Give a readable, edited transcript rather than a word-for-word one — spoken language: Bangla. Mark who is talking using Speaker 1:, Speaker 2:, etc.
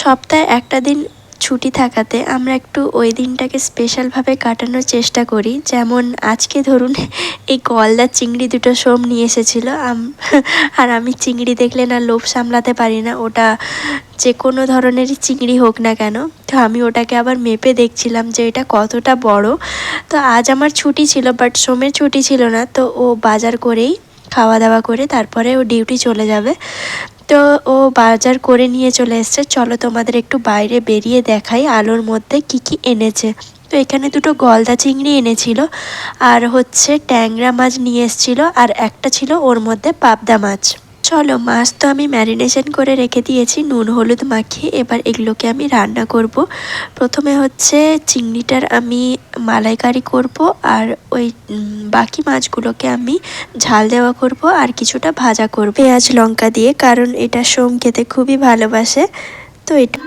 Speaker 1: সপ্তাহে একটা দিন ছুটি থাকাতে আমরা একটু ওই দিনটাকে স্পেশালভাবে কাটানোর চেষ্টা করি। যেমন আজকে ধরুন এই গলদা চিংড়ি দুটো সোম নিয়ে এসেছিল, আর আমি চিংড়ি দেখলে না লোভ সামলাতে পারি না, ওটা যে কোনো ধরনেরই চিংড়ি হোক না কেন। তো আমি ওটাকে আবার মেপে দেখছিলাম যে এটা কতটা বড়। তো আজ আমার ছুটি ছিল, বাট সোমের ছুটি ছিল না, তো ও বাজার করেই খাওয়া দাওয়া করে তারপরে ও ডিউটি চলে যাবে। তো ও বাজার করে নিয়ে চলে এসছে। চলো তোমাদের একটু বাইরে বেরিয়ে দেখাই আলোর মধ্যে কি কি এনেছে। তো এখানে দুটো গলদা চিংড়ি এনেছিল, আর হচ্ছে ট্যাংরা মাছ নিয়ে এসেছিল, আর একটা ছিল ওর মধ্যে পাবদা মাছ। চলো, মাছ তো আমি ম্যারিনেশন করে রেখে দিয়েছি নুন হলুদ মাখিয়ে। এবার এগুলোকে আমি রান্না করব। প্রথমে হচ্ছে চিংড়িটার আমি মালাইকারি করব, আর ওই বাকি মাছগুলোকে আমি ঝাল দেওয়া করব, আর কিছুটা ভাজা করব পেঁয়াজ লঙ্কা দিয়ে, কারণ এটা সোম খেতে খুবই ভালোবাসে। তো এটা